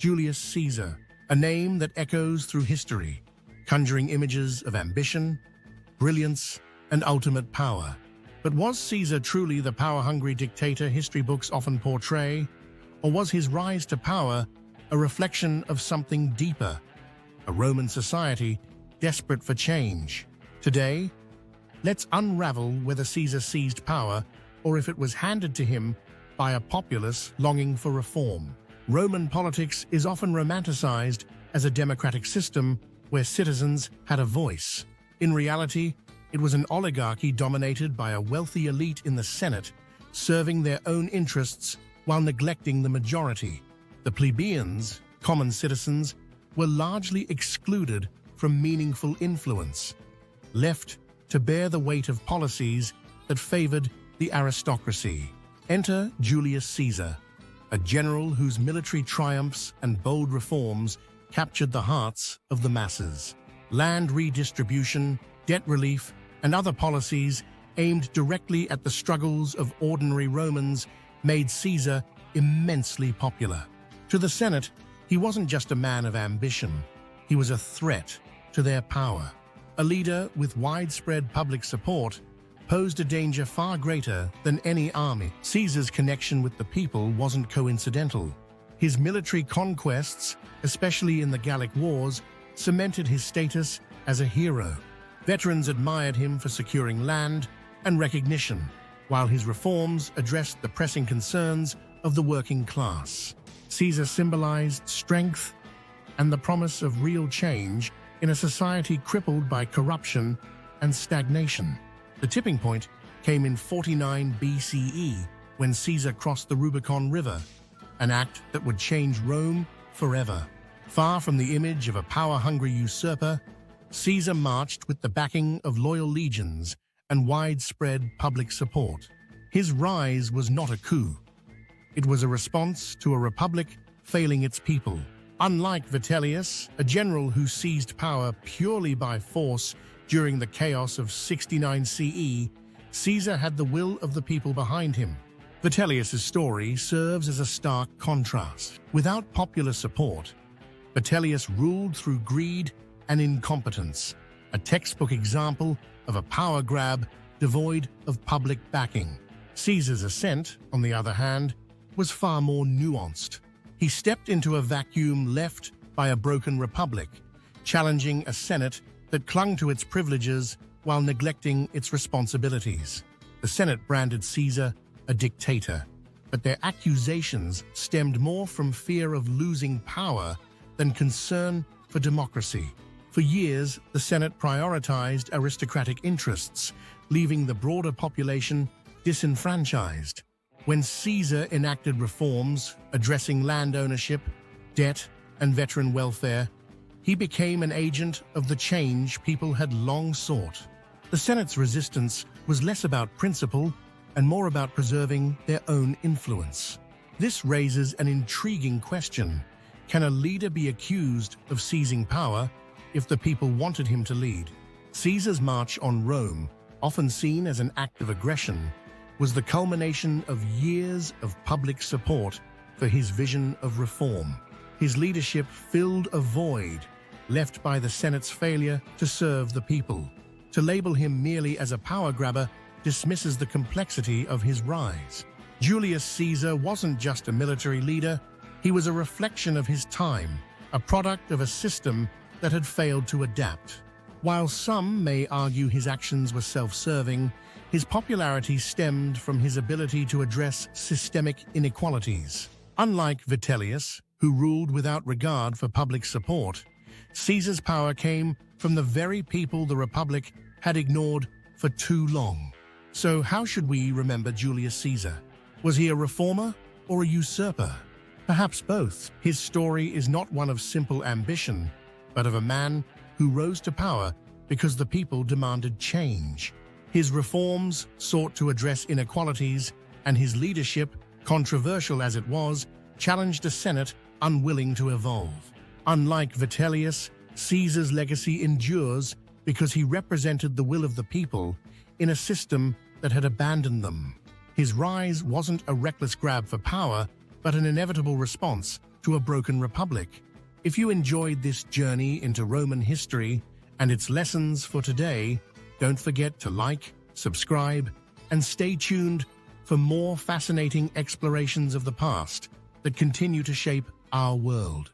Julius Caesar, a name that echoes through history, conjuring images of ambition, brilliance, and ultimate power. But was Caesar truly the power-hungry dictator history books often portray? Or was his rise to power a reflection of something deeper, a Roman society desperate for change? Today, let's unravel whether Caesar seized power or if it was handed to him by a populace longing for reform. Roman politics is often romanticized as a democratic system where citizens had a voice. In reality, it was an oligarchy dominated by a wealthy elite in the Senate, serving their own interests while neglecting the majority. The plebeians, common citizens, were largely excluded from meaningful influence, left to bear the weight of policies that favored the aristocracy. Enter Julius Caesar, a general whose military triumphs and bold reforms captured the hearts of the masses. Land redistribution, debt relief, and other policies aimed directly at the struggles of ordinary Romans made Caesar immensely popular. To the Senate, he wasn't just a man of ambition, he was a threat to their power. A leader with widespread public support posed a danger far greater than any army. Caesar's connection with the people wasn't coincidental. His military conquests, especially in the Gallic Wars, cemented his status as a hero. Veterans admired him for securing land and recognition, while his reforms addressed the pressing concerns of the working class. Caesar symbolized strength and the promise of real change in a society crippled by corruption and stagnation. The tipping point came in 49 BCE when Caesar crossed the Rubicon River, an act that would change Rome forever. Far from the image of a power-hungry usurper, Caesar marched with the backing of loyal legions and widespread public support. His rise was not a coup. It was a response to a republic failing its people. Unlike Vitellius, a general who seized power purely by force during the chaos of 69 CE, Caesar had the will of the people behind him. Vitellius's story serves as a stark contrast. Without popular support, Vitellius ruled through greed and incompetence, a textbook example of a power grab devoid of public backing. Caesar's ascent, on the other hand, was far more nuanced. He stepped into a vacuum left by a broken republic, challenging a Senate that clung to its privileges while neglecting its responsibilities. The Senate branded Caesar a dictator, but their accusations stemmed more from fear of losing power than concern for democracy. For years, the Senate prioritized aristocratic interests, leaving the broader population disenfranchised. When Caesar enacted reforms addressing land ownership, debt, and veteran welfare, he became an agent of the change people had long sought. The Senate's resistance was less about principle and more about preserving their own influence. This raises an intriguing question. Can a leader be accused of seizing power if the people wanted him to lead? Caesar's march on Rome, often seen as an act of aggression, was the culmination of years of public support for his vision of reform. His leadership filled a void left by the Senate's failure to serve the people. To label him merely as a power grabber dismisses the complexity of his rise. Julius Caesar wasn't just a military leader, he was a reflection of his time, a product of a system that had failed to adapt. While some may argue his actions were self-serving, his popularity stemmed from his ability to address systemic inequalities. Unlike Vitellius, who ruled without regard for public support, Caesar's power came from the very people the Republic had ignored for too long. So how should we remember Julius Caesar? Was he a reformer or a usurper? Perhaps both. His story is not one of simple ambition, but of a man who rose to power because the people demanded change. His reforms sought to address inequalities, and his leadership, controversial as it was, challenged a Senate unwilling to evolve. Unlike Vitellius, Caesar's legacy endures because he represented the will of the people in a system that had abandoned them. His rise wasn't a reckless grab for power, but an inevitable response to a broken republic. If you enjoyed this journey into Roman history and its lessons for today, don't forget to like, subscribe, and stay tuned for more fascinating explorations of the past that continue to shape our world.